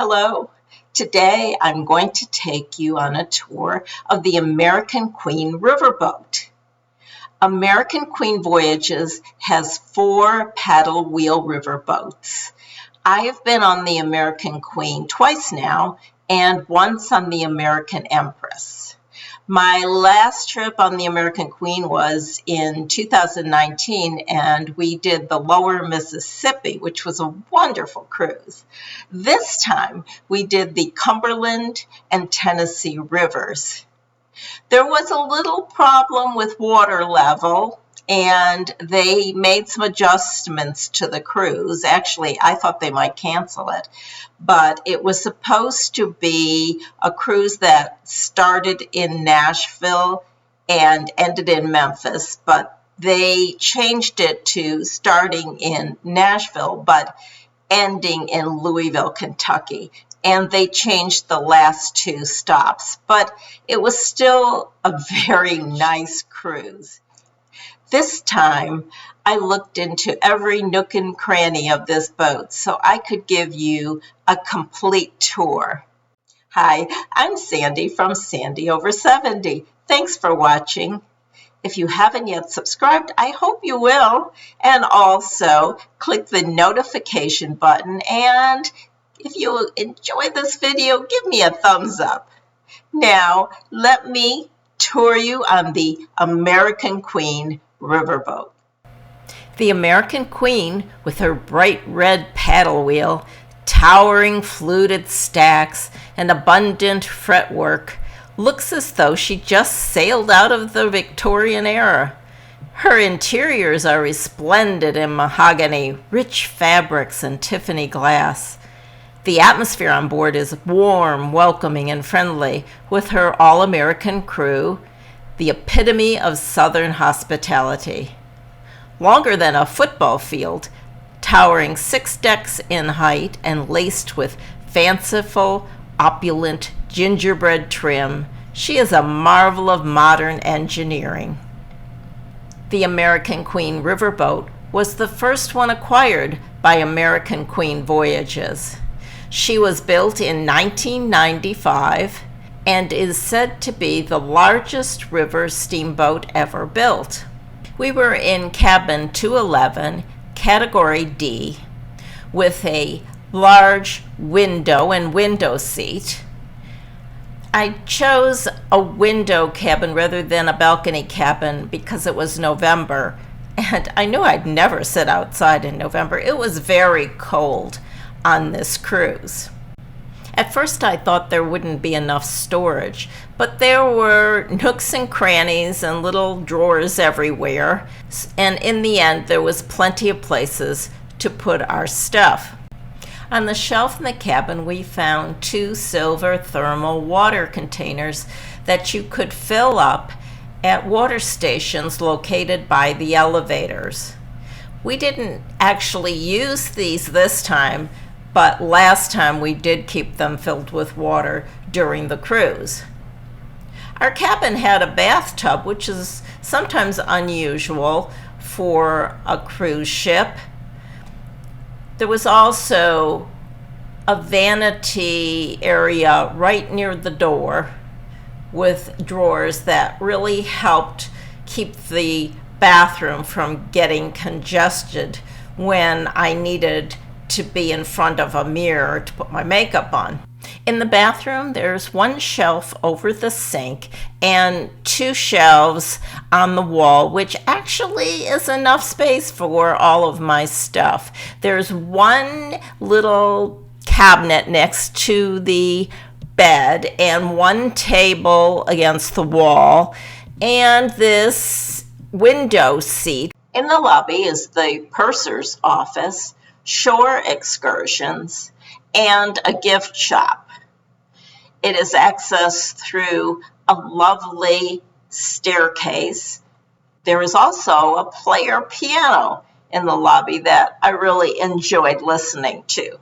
Hello. Today I'm going to take you on a tour of the American Queen Riverboat. American Queen Voyages has 4 paddle wheel riverboats. I have been on the American Queen twice now and once on the American Empress. My last trip on the American Queen was in 2019, and we did the Lower Mississippi, which was a wonderful cruise. This time, we did the Cumberland and Tennessee rivers. There was a little problem with water level, and they made some adjustments to the cruise. Actually, I thought they might cancel it, but it was supposed to be a cruise that started in Nashville and ended in Memphis, but they changed it to starting in Nashville, but ending in Louisville, Kentucky. And they changed the last 2 stops, but it was still a very nice cruise. This time, I looked into every nook and cranny of this boat so I could give you a complete tour. Hi, I'm Sandy from Sandy Over 70. Thanks for watching. If you haven't yet subscribed, I hope you will. And also, click the notification button, and if you enjoy this video, give me a thumbs up. Now, let me tour you on the American Queen Riverboat. The American Queen, with her bright red paddle wheel, towering fluted stacks, and abundant fretwork, looks as though she just sailed out of the Victorian era. Her interiors are resplendent in mahogany, rich fabrics, and Tiffany glass. The atmosphere on board is warm, welcoming, and friendly, with her all-American crew, the epitome of Southern hospitality. Longer than a football field, towering 6 decks in height and laced with fanciful, opulent gingerbread trim, she is a marvel of modern engineering. The American Queen Riverboat was the first one acquired by American Queen Voyages. She was built in 1995 and is said to be the largest river steamboat ever built. We were in cabin 211, category D, with a large window and window seat. I chose a window cabin rather than a balcony cabin because it was November, and I knew I'd never sit outside in November. It was very cold on this cruise. At first I thought there wouldn't be enough storage, but there were nooks and crannies and little drawers everywhere, and in the end there was plenty of places to put our stuff. On the shelf in the cabin we found 2 silver thermal water containers that you could fill up at water stations located by the elevators. We didn't actually use these this time, but last time we did keep them filled with water during the cruise. Our cabin had a bathtub, which is sometimes unusual for a cruise ship. There was also a vanity area right near the door with drawers that really helped keep the bathroom from getting congested when I needed to be in front of a mirror to put my makeup on. In the bathroom, there's 1 shelf over the sink and 2 shelves on the wall, which actually is enough space for all of my stuff. There's 1 little cabinet next to the bed and 1 table against the wall, and this window seat. In the lobby is the purser's office, shore excursions, and a gift shop. It is accessed through a lovely staircase. There is also a player piano in the lobby that I really enjoyed listening to.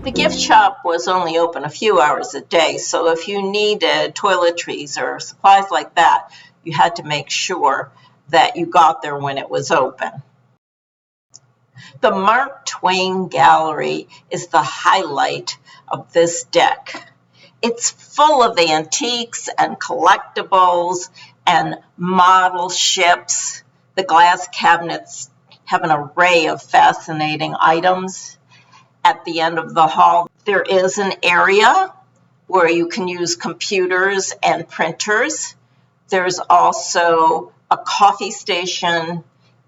The gift shop was only open a few hours a day, so if you needed toiletries or supplies like that, you had to make sure that you got there when it was open. The Mark Twain Gallery is the highlight of this deck. It's full of antiques and collectibles and model ships. The glass cabinets have an array of fascinating items. At the end of the hall, there is an area where you can use computers and printers. There's also a coffee station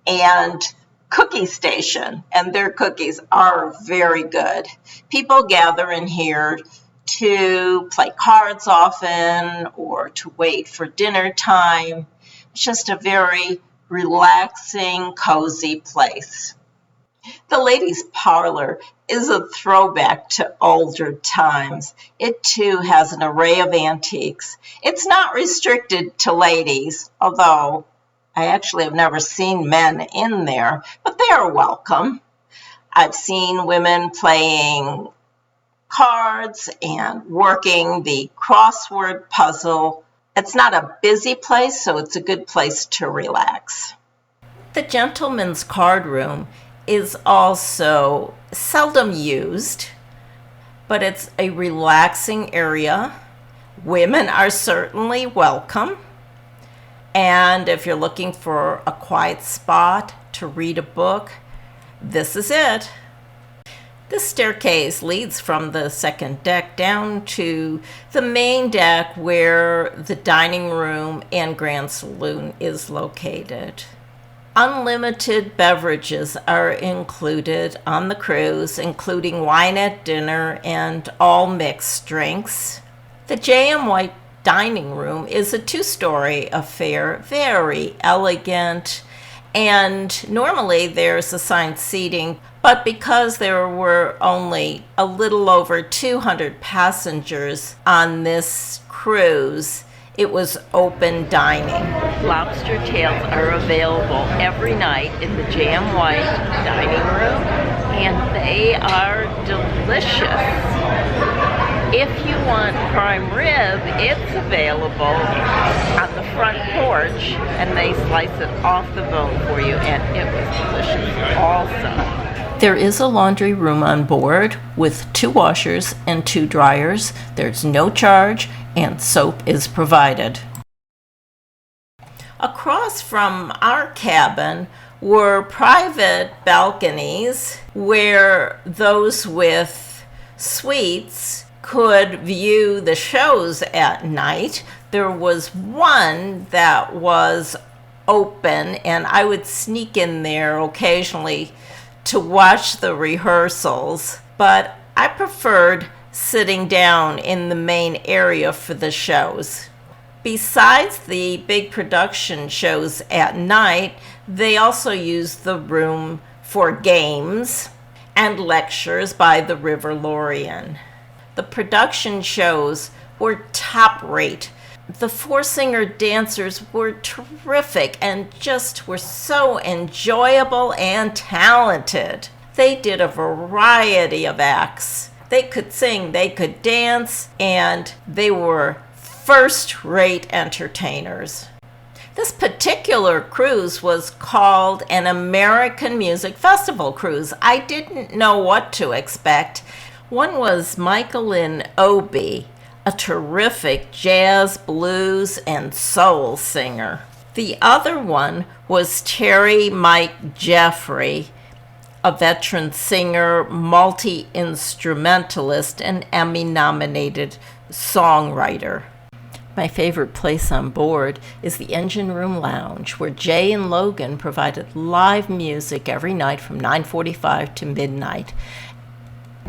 and cookie station, and their cookies are very good. People gather in here to play cards often or to wait for dinner time. It's just a very relaxing, cozy place. The ladies' parlor is a throwback to older times. It too has an array of antiques. It's not restricted to ladies, although I actually have never seen men in there, but they are welcome. I've seen women playing cards and working the crossword puzzle. It's not a busy place, so it's a good place to relax. The gentleman's card room is also seldom used, but it's a relaxing area. Women are certainly welcome. And if you're looking for a quiet spot to read a book, this is it. This staircase leads from the second deck down to the main deck where the dining room and grand saloon is located. Unlimited beverages are included on the cruise, including wine at dinner and all mixed drinks. The J.M. White dining room is a two-story affair, very elegant, and normally there's assigned seating, but because there were only a little over 200 passengers on this cruise, it was open dining. Lobster tails are available every night in the J.M. White dining room, and they are delicious. If you want prime rib, it's available on the front porch, and they slice it off the bone for you, and it was delicious also. There is a laundry room on board with 2 washers and 2 dryers. There's no charge, and soap is provided. Across from our cabin were private balconies where those with suites could view the shows at night. There was one that was open, and I would sneak in there occasionally to watch the rehearsals, but I preferred sitting down in the main area for the shows. Besides the big production shows at night, they also use the room for games and lectures by the River Lorien. The production shows were top rate. The 4 singer dancers were terrific and just were so enjoyable and talented. They did a variety of acts. They could sing, they could dance, and they were first-rate entertainers. This particular cruise was called an American Music Festival cruise. I didn't know what to expect. One was Michaelin Obie, a terrific jazz, blues, and soul singer. The other one was Terry Mike Jeffrey, a veteran singer, multi-instrumentalist, and Emmy-nominated songwriter. My favorite place on board is the Engine Room Lounge, where Jay and Logan provided live music every night from 9:45 to midnight.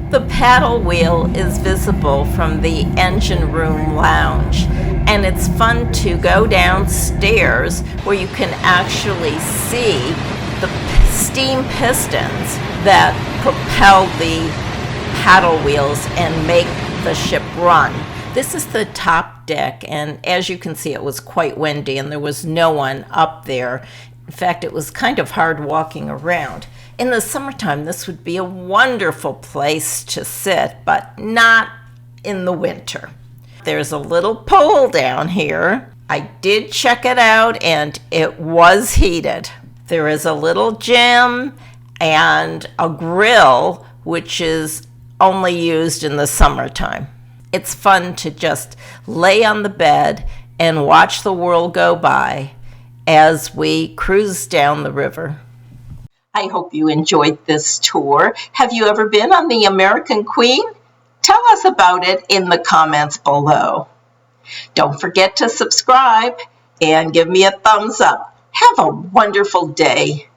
The paddle wheel is visible from the Engine Room Lounge, and it's fun to go downstairs where you can actually see the steam pistons that propel the paddle wheels and make the ship run. This is the top deck, and as you can see, it was quite windy and there was no one up there. In fact, it was kind of hard walking around. In the summertime, this would be a wonderful place to sit, but not in the winter. There's a little pool down here. I did check it out and it was heated. There is a little gym and a grill, which is only used in the summertime. It's fun to just lay on the bed and watch the world go by as we cruise down the river. I hope you enjoyed this tour. Have you ever been on the American Queen? Tell us about it in the comments below. Don't forget to subscribe and give me a thumbs up. Have a wonderful day.